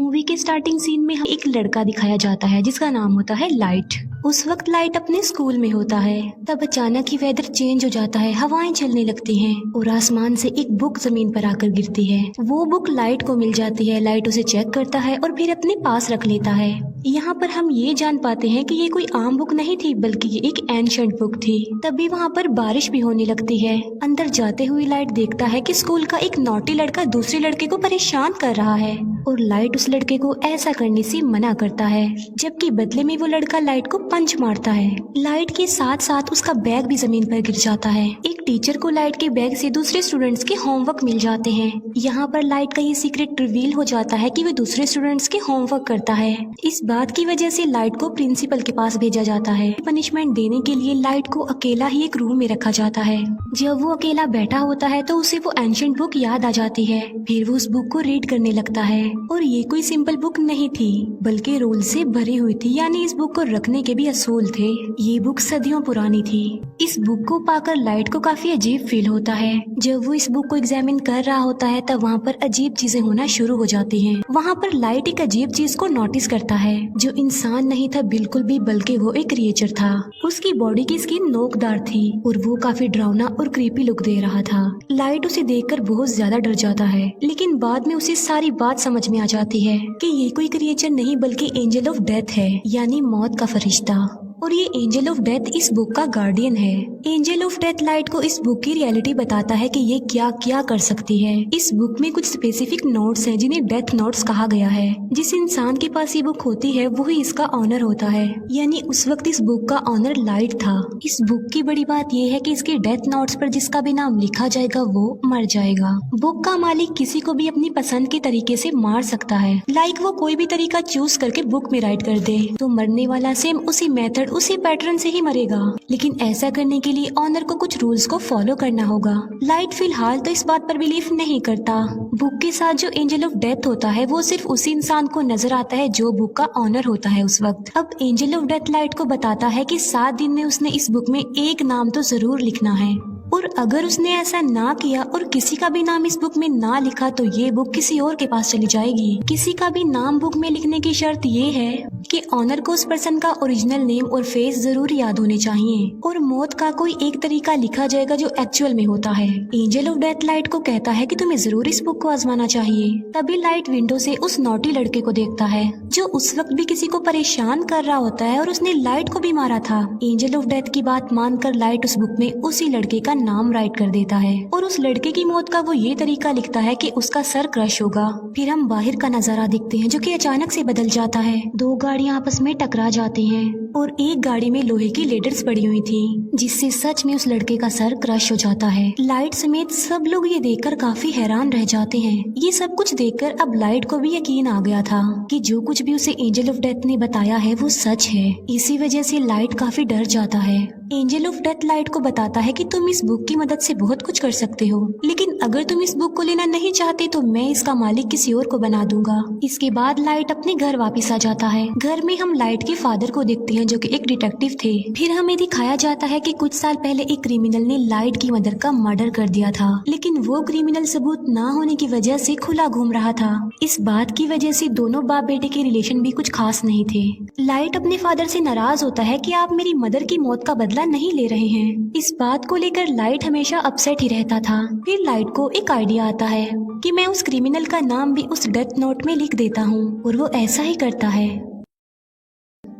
Movie के starting scene में एक लड़का दिखाया जाता है जिसका नाम होता है लाइट। उस वक्त लाइट अपने स्कूल में होता है। तब अचानक ही वेदर चेंज हो जाता है, हवाएं चलने लगती हैं और आसमान से एक बुक जमीन पर आकर गिरती है। वो बुक लाइट को मिल जाती है। लाइट उसे चेक करता है और फिर अपने पास रख लेता है। यहाँ पर हम ये जान पाते हैं कि ये कोई आम बुक नहीं थी, बल्कि ये एक एंशिएंट बुक थी। तभी वहाँ पर बारिश भी होने लगती है। अंदर जाते हुए लाइट देखता है कि स्कूल का एक नॉटी लड़का दूसरे लड़के को परेशान कर रहा है और लाइट उस लड़के को ऐसा करने से मना करता है, जबकि बदले में वो लड़का लाइट को पंच मारता है। लाइट के साथ साथ उसका बैग भी जमीन पर गिर जाता है। एक टीचर को लाइट के बैग से दूसरे स्टूडेंट्स के होमवर्क मिल जाते हैं। यहाँ पर लाइट का ये सीक्रेट रिवील हो जाता है कि वो दूसरे स्टूडेंट्स के होमवर्क करता है। इस बात की वजह से लाइट को प्रिंसिपल के पास भेजा जाता है। पनिशमेंट देने के लिए लाइट को अकेला ही एक रूम में रखा जाता है। जब वो अकेला बैठा होता है तो उसे वो एंशिएंट बुक याद आ जाती है। फिर वो उस बुक को रीड करने लगता है और ये कोई सिंपल बुक नहीं थी, बल्कि रूल से भरी हुई थी। यानी इस बुक को रखने के भी असूल थे। ये बुक सदियों पुरानी थी। इस बुक को पाकर लाइट को काफी अजीब फील होता है। जब वो इस बुक को एग्जामिन कर रहा होता है तब वहाँ पर अजीब चीजें होना शुरू हो जाती हैं। वहाँ पर लाइट एक अजीब चीज को नोटिस करता है जो इंसान नहीं था बिल्कुल भी, बल्कि वो एक क्रिएचर था। उसकी बॉडी की स्किन नोकदार थी और वो काफी डरावना और क्रीपी लुक दे रहा था। लाइट उसे देखकर बहुत ज्यादा डर जाता है, लेकिन बाद में उसे सारी बात समझ में आ जाती है कि ये कोई क्रिएचर नहीं बल्कि एंजल ऑफ डेथ है, यानी मौत का फरिश्ता। और ये एंजल ऑफ डेथ इस बुक का गार्डियन है। एंजल ऑफ डेथ लाइट को इस बुक की रियलिटी बताता है कि ये क्या क्या कर सकती है। इस बुक में कुछ स्पेसिफिक नोट्स हैं जिन्हें डेथ नोट्स कहा गया है। जिस इंसान के पास ये बुक होती है वही इसका ऑनर होता है, यानी उस वक्त इस बुक का ऑनर लाइट था। इस बुक की बड़ी बात यह है कि इसके डेथ नोट्स पर जिसका भी नाम लिखा जाएगा वो मर जाएगा। बुक का मालिक किसी को भी अपनी पसंद के तरीके से मार सकता है। लाइक वो कोई भी तरीका चूज करके बुक में राइट कर दे तो मरने वाला सेम उसी मेथड उसी पैटर्न से ही मरेगा। लेकिन ऐसा करने के लिए ऑनर को कुछ रूल्स को फॉलो करना होगा। लाइट फिलहाल तो इस बात पर बिलीव नहीं करता। बुक के साथ जो एंजल ऑफ डेथ होता है वो सिर्फ उसी इंसान को नजर आता है जो बुक का ऑनर होता है उस वक्त। अब एंजल ऑफ डेथ लाइट को बताता है कि 7 दिन में उसने इस बुक में एक नाम तो जरूर लिखना है, और अगर उसने ऐसा ना किया और किसी का भी नाम इस बुक में ना लिखा तो ये बुक किसी और के पास चली जाएगी। किसी का भी नाम बुक में लिखने की शर्त ये है कि ऑनर को उस पर्सन का ओरिजिनल नेम और फेस जरूर याद होने चाहिए, और मौत का कोई एक तरीका लिखा जाएगा जो एक्चुअल में होता है। एंजल ऑफ डेथ लाइट को कहता है कि तुम्हें जरूर इस बुक को आजमाना चाहिए। तभी लाइट विंडो से उस नोटी लड़के को देखता है जो उस वक्त भी किसी को परेशान कर रहा होता है और उसने लाइट को भी मारा था। एंजल ऑफ डेथ की बात मानकर लाइट उस बुक में उसी लड़के का नाम राइट कर देता है और उस लड़के की मौत का वो ये तरीका लिखता है कि उसका सर क्रश होगा। फिर हम बाहर का नजारा देखते हैं जो कि अचानक से बदल जाता है। 2 गाड़ियां आपस में टकरा जाती हैं और एक गाड़ी में लोहे की लेडर्स पड़ी हुई थी, जिससे सच में उस लड़के का सर क्रश हो जाता है। लाइट समेत सब लोग ये देखकर काफी हैरान रह जाते हैं। ये सब कुछ देखकर अब लाइट को भी यकीन आ गया था कि जो कुछ भी उसे एंजल ऑफ डेथ ने बताया है वो सच है। इसी वजह से लाइट काफी डर जाता है। एंजल ऑफ डेथ लाइट को बताता है कि तुम इस बुक की मदद से बहुत कुछ कर सकते हो, लेकिन अगर तुम इस बुक को लेना नहीं चाहते तो मैं इसका मालिक किसी और को बना दूंगा। इसके बाद लाइट अपने घर वापस आ जाता है। घर में हम लाइट के फादर को देखते हैं जो कि एक डिटेक्टिव थे। फिर हमें दिखाया जाता है कि कुछ साल पहले एक क्रिमिनल ने लाइट की मदर का मर्डर कर दिया था, लेकिन वो क्रिमिनल सबूत ना होने की वजह से खुला घूम रहा था। इस बात की वजह से दोनों बाप बेटे के रिलेशन भी कुछ खास नहीं थे। लाइट अपने फादर से नाराज होता है कि आप मेरी मदर की मौत का बदला नहीं ले रहे हैं। इस बात को लेकर लाइट हमेशा अपसेट ही रहता था। फिर लाइट को एक आइडिया आता है कि मैं उस क्रिमिनल का नाम भी उस डेथ नोट में लिख देता हूँ, और वो ऐसा ही करता है।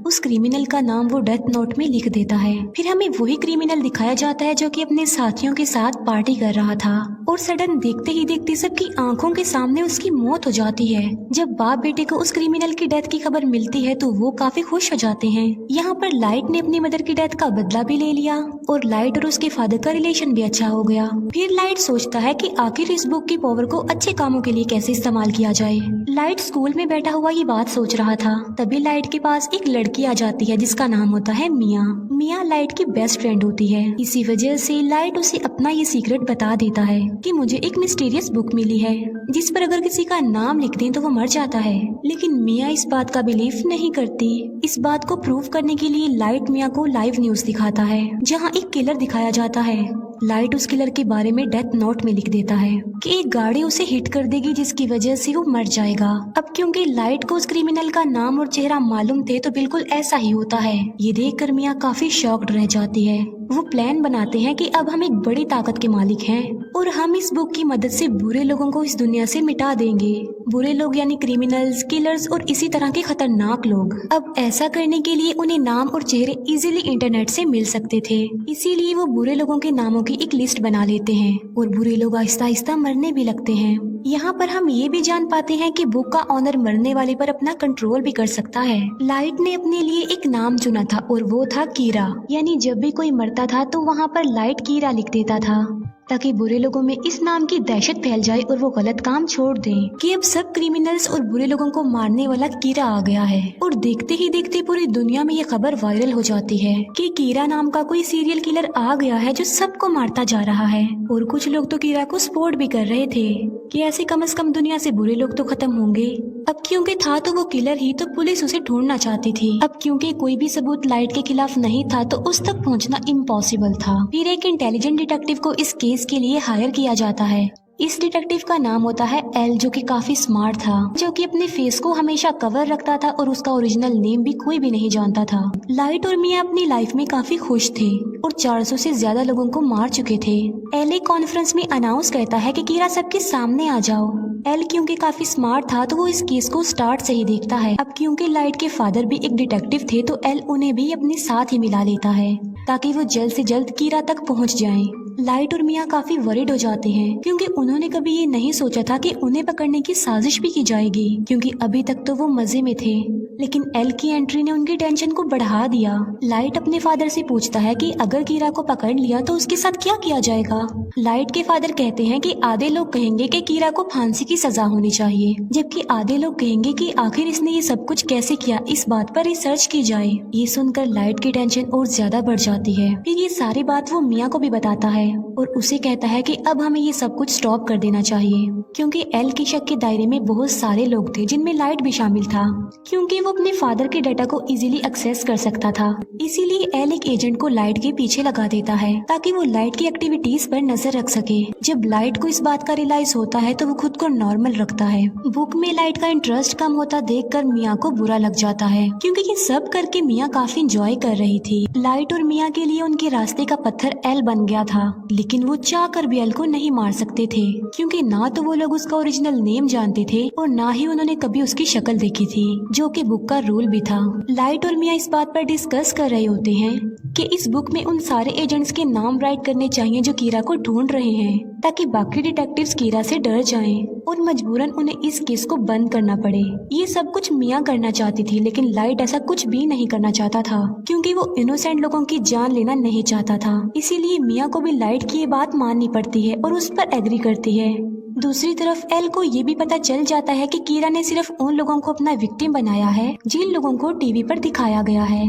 उस क्रिमिनल का नाम वो डेथ नोट में लिख देता है। फिर हमें वही क्रिमिनल दिखाया जाता है जो कि अपने साथियों के साथ पार्टी कर रहा था, और सडन देखते ही देखते सबकी आंखों के सामने उसकी मौत हो जाती है। जब बाप बेटे को उस क्रिमिनल की डेथ की खबर मिलती है तो वो काफी खुश हो जाते हैं। यहाँ पर लाइट ने अपनी मदर की डेथ का बदला भी ले लिया और लाइट और उसके फादर का रिलेशन भी अच्छा हो गया। फिर लाइट सोचता है कि आखिर इस बुक की पावर को अच्छे कामों के लिए कैसे इस्तेमाल किया जाए। लाइट स्कूल में बैठा हुआ ये बात सोच रहा था। तभी लाइट के पास एक लड़की आ जाती है जिसका नाम होता है मिया। मिया लाइट की बेस्ट फ्रेंड होती है। इसी वजह से लाइट उसे अपना ये सीक्रेट बता देता है कि मुझे एक मिस्टीरियस बुक मिली है जिस पर अगर किसी का नाम लिख दें तो वो मर जाता है। लेकिन मिया इस बात का बिलीव नहीं करती। इस बात को प्रूव करने के लिए लाइट मिया को लाइव न्यूज दिखाता है जहाँ एक किलर दिखाया जाता है। लाइट उस किलर के बारे में डेथ नोट में लिख देता है कि एक गाड़ी उसे हिट कर देगी जिसकी वजह से वो मर जाएगा। अब क्योंकि लाइट को उस क्रिमिनल का नाम और चेहरा मालूम थे तो बिल्कुल ऐसा ही होता है। ये देखकर मिया काफी शॉक्ड रह जाती है। वो प्लान बनाते हैं कि अब हम एक बड़ी ताकत के मालिक हैं और हम इस बुक की मदद से बुरे लोगों को इस दुनिया से मिटा देंगे। बुरे लोग यानी क्रिमिनल्स, किलर्स और इसी तरह के खतरनाक लोग। अब ऐसा करने के लिए उन्हें नाम और चेहरे इजीली इंटरनेट से मिल सकते थे, इसीलिए वो बुरे लोगों के नामों की एक लिस्ट बना लेते हैं और बुरे लोग आहिस्ता आहिस्ता मरने भी लगते हैं। यहाँ पर हम ये भी जान पाते हैं कि बुक का ऑनर मरने वाले पर अपना कंट्रोल भी कर सकता है। लाइट ने अपने लिए एक नाम चुना था और वो था कीरा, यानी जब भी कोई मरता था तो वहाँ पर लाइट कीरा लिख देता था ताकि बुरे लोगों में इस नाम की दहशत फैल जाए और वो गलत काम छोड़ दें कि अब सब क्रिमिनल्स और बुरे लोगों को मारने वाला कीरा आ गया है। और देखते ही देखते पूरी दुनिया में ये खबर वायरल हो जाती है कि कीरा नाम का कोई सीरियल किलर आ गया है जो सबको मारता जा रहा है। और कुछ लोग तो कीरा को सपोर्ट भी कर रहे थे कि ऐसे कम से कम दुनिया से बुरे लोग तो खत्म होंगे। अब क्योंकि था तो वो किलर ही, तो पुलिस उसे ढूंढना चाहती थी। अब क्योंकि कोई भी सबूत लाइट के खिलाफ नहीं था तो उस तक पहुंचना इम्पॉसिबल था। फिर एक इंटेलिजेंट डिटेक्टिव को इस केस के लिए हायर किया जाता है। इस डिटेक्टिव का नाम होता है एल, जो कि काफी स्मार्ट था, जो कि अपने फेस को हमेशा कवर रखता था और उसका ओरिजिनल नेम भी कोई भी नहीं जानता था। लाइट और मिया अपनी लाइफ में काफी खुश थे और 400 से ज्यादा लोगों को मार चुके थे। एल एक कॉन्फ्रेंस में अनाउंस करता है कि कीरा सबके सामने आ जाओ। एल क्योंकि काफी स्मार्ट था तो वो इस केस को स्टार्ट से ही देखता है। अब क्योंकि लाइट के फादर भी एक डिटेक्टिव थे तो एल उन्हें भी अपने साथ ही मिला लेता है ताकि वो जल्द से जल्द कीरा तक पहुंच जाएं। लाइट और मिया काफी वरिड हो जाते हैं क्योंकि उन्होंने कभी ये नहीं सोचा था कि उन्हें पकड़ने की साजिश भी की जाएगी, क्योंकि अभी तक तो वो मजे में थे। लेकिन एल की एंट्री ने उनकी टेंशन को बढ़ा दिया। लाइट अपने फादर से पूछता है कि अगर कीरा को पकड़ लिया तो उसके साथ क्या किया जाएगा। लाइट के फादर कहते हैं कि आधे लोग कहेंगे कि कीरा को फांसी की सजा होनी चाहिए, जबकि आधे लोग कहेंगे कि आखिर इसने ये सब कुछ कैसे किया, इस बात पर रिसर्च की जाए। ये सुनकर लाइट की टेंशन और ज्यादा बढ़ जाती है। फिर ये सारी बात वो मिया को भी बताता है और उसे कहता है कि अब हमें ये सब कुछ स्टॉप कर देना चाहिए, क्योंकि एल के शक के दायरे में बहुत सारे लोग थे जिनमें लाइट भी शामिल था, क्योंकि वो अपने फादर के डाटा को इजीली एक्सेस कर सकता था। इसीलिए एल एक एजेंट को लाइट के पीछे लगा देता है ताकि वो लाइट की एक्टिविटीज पर नजर रख सके। जब लाइट को इस बात का रियलाइज होता है तो वो खुद को नॉर्मल रखता है। बुक में लाइट का इंटरेस्ट कम होता देखकर मिया को बुरा लग जाता है, क्योंकि ये सब करके मिया काफी इंजॉय कर रही थी। लाइट और मिया के लिए उनके रास्ते का पत्थर एल बन गया था, लेकिन वो चाह कर भी एल को नहीं मार सकते थे, क्योंकि ना तो वो लोग उसका ओरिजिनल नेम जानते थे और ना ही उन्होंने कभी उसकी शक्ल देखी थी, जो कि बुक का रूल भी था। लाइट और मिया इस बात पर डिस्कस कर रहे होते हैं कि इस बुक में उन सारे एजेंट्स के नाम राइट करने चाहिए जो कीरा को ढूंढ रहे हैं, ताकि बाकी डिटेक्टिव्स कीरा से डर जाएं और मजबूरन उन्हें इस केस को बंद करना पड़े। ये सब कुछ मिया करना चाहती थी, लेकिन लाइट ऐसा कुछ भी नहीं करना चाहता था, क्योंकि वो इनोसेंट लोगों की जान लेना नहीं चाहता था। इसीलिए मिया को भी लाइट की ये बात माननी पड़ती है और उस पर एग्री करती है। दूसरी तरफ एल को ये भी पता चल जाता है कि कीरा ने सिर्फ उन लोगों को अपना विक्टिम बनाया है जिन लोगों को टीवी पर दिखाया गया है,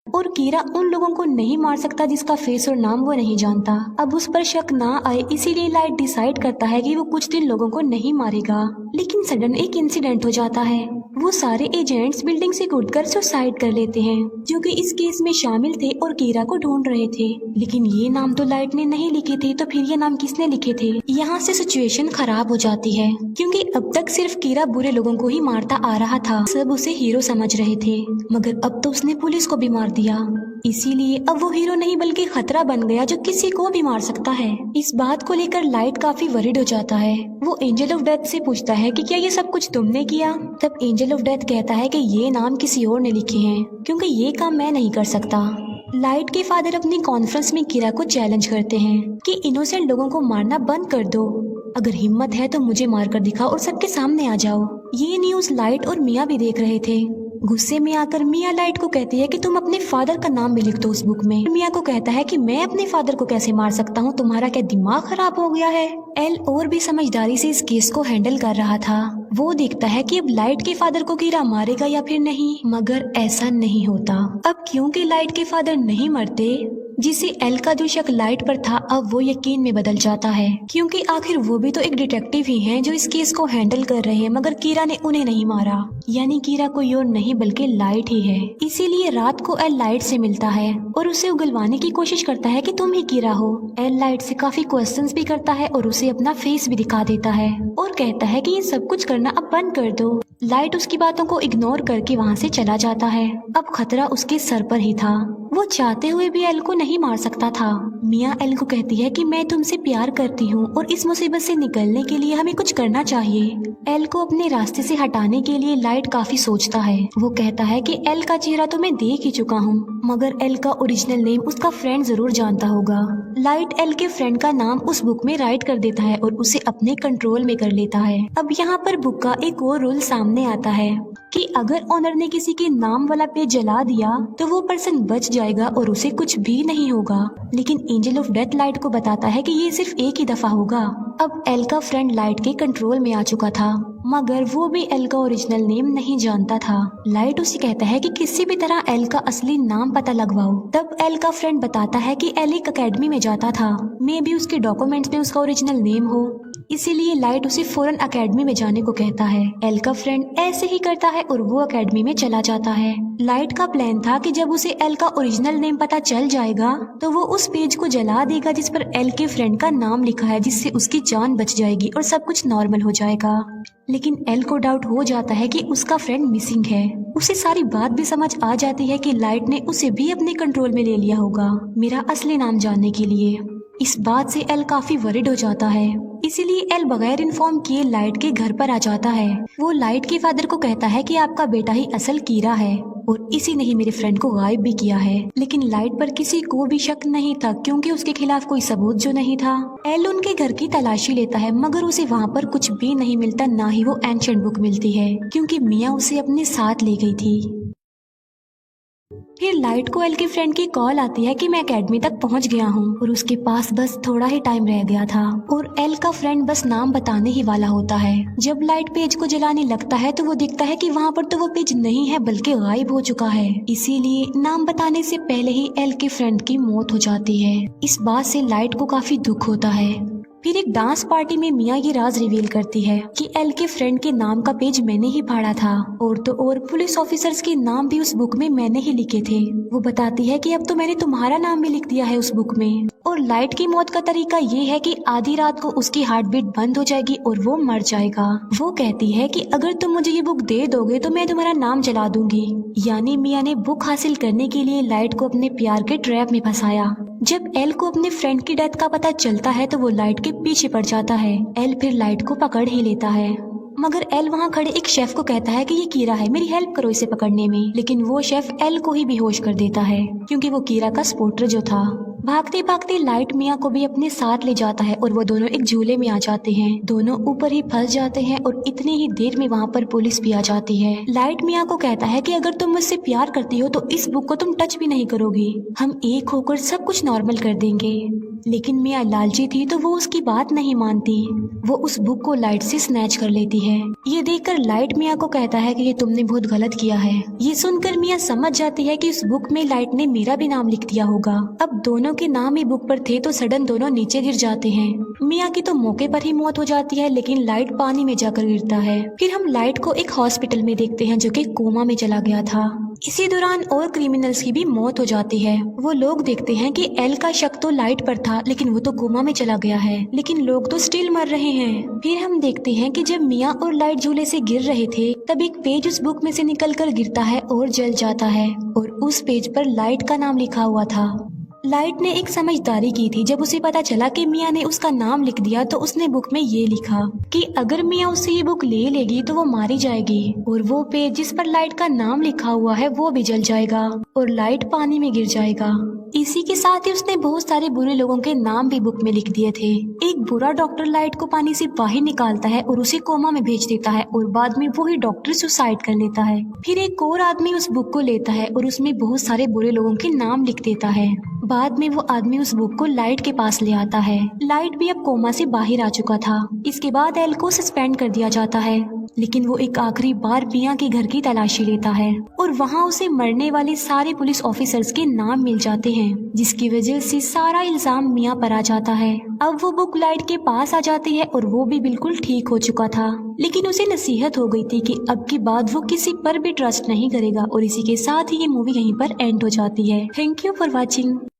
और कीरा उन लोगों को नहीं मार सकता जिसका फेस और नाम वो नहीं जानता। अब उस पर शक ना आए इसीलिए लाइट डिसाइड करता है कि वो कुछ दिन लोगों को नहीं मारेगा। लेकिन सडन एक इंसिडेंट हो जाता है। वो सारे एजेंट्स बिल्डिंग से कूदकर सुसाइड कर लेते हैं, जो कि इस केस में शामिल थे और कीरा को ढूंढ रहे थे। लेकिन ये नाम तो लाइट ने नहीं लिखे थे, तो फिर ये नाम किसने लिखे थे? यहाँ से सिचुएशन खराब हो जाती है, क्योंकि अब तक सिर्फ कीरा बुरे लोगों को ही मारता आ रहा था। सब उसे हीरो समझ रहे थे, मगर अब तो उसने पुलिस को भी मार दिया। इसीलिए अब वो हीरो नहीं बल्कि खतरा बन गया जो किसी को भी मार सकता है। इस बात को लेकर लाइट काफी वरिड हो जाता है। वो एंजल ऑफ डेथ से पूछता है कि क्या ये सब कुछ तुमने किया? तब एंजल ऑफ डेथ कहता है कि ये नाम किसी और ने लिखे हैं, क्योंकि ये काम मैं नहीं कर सकता। लाइट के फादर अपनी कॉन्फ्रेंस में कीरा को चैलेंज करते हैं कि इनोसेंट लोगों को मारना बंद कर दो। अगर हिम्मत है तो मुझे मारकर दिखाओ और सबके सामने आ जाओ। ये न्यूज लाइट और मिया भी देख रहे थे। गुस्से में आकर मिया लाइट को कहती है कि तुम अपने फादर का नाम भी लिख दो उस बुक में। मिया को कहता है कि मैं अपने फादर को कैसे मार सकता हूँ, तुम्हारा क्या दिमाग खराब हो गया है? एल और भी समझदारी से इस केस को हैंडल कर रहा था। वो देखता है कि अब लाइट के फादर को कीरा मारेगा या फिर नहीं, मगर ऐसा नहीं होता। अब क्योंकि लाइट के फादर नहीं मरते, जिसे एल का जो शक लाइट पर था अब वो यकीन में बदल जाता है, क्योंकि आखिर वो भी तो एक डिटेक्टिव ही हैं जो इस केस को हैंडल कर रहे हैं, मगर कीरा ने उन्हें नहीं मारा। यानी कीरा कोई और नहीं बल्कि लाइट ही है। इसीलिए रात को एल लाइट से मिलता है और उसे उगलवाने की कोशिश करता है कि तुम ही कीरा हो। एल लाइट से काफी क्वेश्चंस भी करता है और उसे अपना फेस भी दिखा देता है और कहता है कि ये सब कुछ करना अब बंद कर दो। लाइट उसकी बातों को इग्नोर करके वहाँ से चला जाता है। अब खतरा उसके सर पर ही था। वो चाहते हुए भी एल को नहीं मार सकता था। मिया एल को कहती है कि मैं तुमसे प्यार करती हूँ और इस मुसीबत से निकलने के लिए हमें कुछ करना चाहिए। एल को अपने रास्ते से हटाने के लिए लाइट काफी सोचता है। वो कहता है कि एल का चेहरा तो मैं देख ही चुका हूँ, मगर एल का ओरिजिनल नेम उसका फ्रेंड जरूर जानता होगा। लाइट एल के फ्रेंड का नाम उस बुक में राइट कर देता है और उसे अपने कंट्रोल में कर लेता है। अब यहाँ पर बुक का एक और रूल सामने आता है कि अगर ऑनर ने किसी के नाम वाला पेज जला दिया तो वो पर्सन बच जाएगा और उसे कुछ भी नहीं होगा। लेकिन एंजल ऑफ डेथ लाइट को बताता है कि ये सिर्फ एक ही दफा होगा। अब एल का फ्रेंड लाइट के कंट्रोल में आ चुका था, मगर वो भी एल का ओरिजिनल नेम नहीं जानता था। लाइट उसे कहता है कि किसी भी तरह एल का असली नाम पता लगवाओ। तब एल का फ्रेंड बताता है कि एल एक अकेडमी में जाता था, मे भी उसके डॉक्यूमेंट्स में उसका ओरिजिनल नेम हो, इसीलिए लाइट उसे फौरन अकेडमी में जाने को कहता है। एल का फ्रेंड ऐसे ही करता है और वो अकेडमी में चला जाता है। लाइट का प्लान था कि जब उसे एल का ओरिजिनल नेम पता चल जाएगा तो वो उस पेज को जला देगा जिस पर एल के फ्रेंड का नाम लिखा है, जिससे उसकी जान बच जाएगी और सब कुछ नॉर्मल हो जाएगा। लेकिन एल को डाउट हो जाता है कि उसका फ्रेंड मिसिंग है। उसे सारी बात भी समझ आ जाती है कि लाइट ने उसे भी अपने कंट्रोल में ले लिया होगा मेरा असली नाम जानने के लिए। इस बात से एल काफी वरिड हो जाता है, इसीलिए एल बगैर इन्फॉर्म किए लाइट के घर पर आ जाता है। वो लाइट के फादर को कहता है कि आपका बेटा ही असल कीरा है और इसी ने ही मेरे फ्रेंड को गायब भी किया है। लेकिन लाइट पर किसी को भी शक नहीं था क्योंकि उसके खिलाफ कोई सबूत जो नहीं था। एल उनके घर की तलाशी लेता है, मगर उसे वहाँ पर कुछ भी नहीं मिलता, ना ही वो एंशिएंट बुक मिलती है क्योंकि मिया उसे अपने साथ ले गई थी। फिर लाइट को एल के फ्रेंड की कॉल आती है कि मैं एकेडमी तक पहुंच गया हूं और उसके पास बस थोड़ा ही टाइम रह गया था और एल का फ्रेंड बस नाम बताने ही वाला होता है। जब लाइट पेज को जलाने लगता है तो वो देखता है कि वहां पर तो वो पेज नहीं है बल्कि गायब हो चुका है। इसीलिए नाम बताने से पहले ही एल के फ्रेंड की मौत हो जाती है। इस बात से लाइट को काफी दुख होता है। फिर एक डांस पार्टी में मिया ये राज रिवील करती है कि एल के फ्रेंड के नाम का पेज मैंने ही फाड़ा था और तो और पुलिस ऑफिसर्स के नाम भी उस बुक में मैंने ही लिखे थे। वो बताती है कि अब तो मैंने तुम्हारा नाम भी लिख दिया है उस बुक में। और लाइट की मौत का तरीका ये है कि आधी रात को उसकी हार्ट बीट बंद हो जाएगी और वो मर जाएगा। वो कहती है कि अगर तुम मुझे ये बुक दे दोगे तो मैं तुम्हारा नाम जला दूंगी। यानी मिया ने बुक हासिल करने के लिए लाइट को अपने प्यार के ट्रैप में फंसाया। जब एल को अपने फ्रेंड की डेथ का पता चलता है तो वो लाइट के पीछे पड़ जाता है। एल फिर लाइट को पकड़ ही लेता है, मगर एल वहाँ खड़े एक शेफ को कहता है कि ये कीरा है, मेरी हेल्प करो इसे पकड़ने में। लेकिन वो शेफ एल को ही बेहोश कर देता है क्योंकि वो कीरा का सपोर्टर जो था। भागते भागते लाइट मिया को भी अपने साथ ले जाता है और वो दोनों एक झूले में आ जाते हैं। दोनों ऊपर ही फंस जाते हैं और इतनी ही देर में वहाँ पर पुलिस भी आ जाती है। लाइट मिया को कहता है कि अगर तुम मुझसे प्यार करती हो तो इस बुक को तुम टच भी नहीं करोगी, हम एक होकर सब कुछ नॉर्मल कर देंगे। लेकिन मिया लालची थी तो वो उसकी बात नहीं मानती। वो उस बुक को लाइट से स्नैच कर लेती है। ये देखकर लाइट मिया को कहता है कि ये तुमने बहुत गलत किया है। ये सुनकर मिया समझ जाती है कि उस बुक में लाइट ने मेरा भी नाम लिख दिया होगा। अब दोनों के नाम ही बुक पर थे तो सडन दोनों नीचे गिर जाते हैं। मिया की तो मौके पर ही मौत हो जाती है, लेकिन लाइट पानी में जाकर गिरता है। फिर हम लाइट को एक हॉस्पिटल में देखते हैं जो कि कोमा में चला गया था। इसी दौरान और क्रिमिनल्स की भी मौत हो जाती है। वो लोग देखते हैं कि एल का शक तो लाइट पर था, लेकिन वो तो कोमा में चला गया है, लेकिन लोग तो स्टिल मर रहे हैं। फिर हम देखते हैं कि जब मिया और लाइट झूले से गिर रहे थे तब एक पेज उस बुक में से निकलकर गिरता है और जल जाता है और उस पेज पर लाइट का नाम लिखा हुआ था। लाइट ने एक समझदारी की थी। जब उसे पता चला कि मिया ने उसका नाम लिख दिया तो उसने बुक में ये लिखा कि अगर मिया उससे ये बुक ले लेगी तो वो मारी जाएगी और वो पेज जिस पर लाइट का नाम लिखा हुआ है वो भी जल जाएगा और लाइट पानी में गिर जाएगा। इसी के साथ ही उसने बहुत सारे बुरे लोगों के नाम भी बुक में लिख दिए थे। एक बुरा डॉक्टर लाइट को पानी से बाहर निकालता है और उसे कोमा में भेज देता है और बाद में वही डॉक्टर सुसाइड कर लेता है। फिर एक और आदमी उस बुक को लेता है और उसमें बहुत सारे बुरे लोगों के नाम लिख देता है। बाद में वो आदमी उस बुक को लाइट के पास ले आता है। लाइट भी अब कोमा से बाहर आ चुका था। इसके बाद एल को सस्पेंड कर दिया जाता है, लेकिन वो एक आखिरी बार मिया के घर की तलाशी लेता है और वहाँ उसे मरने वाले सारे सारे पुलिस ऑफिसर्स के नाम मिल जाते हैं, जिसकी वजह से सारा इल्जाम मिया पर आ जाता है। अब वो बुक लाइट के पास आ जाती है और वो भी बिल्कुल ठीक हो चुका था, लेकिन उसे नसीहत हो गई थी कि अब की बाद वो किसी पर भी ट्रस्ट नहीं करेगा। और इसी के साथ ही ये मूवी यहीं पर एंड हो जाती है। Thank you for watching.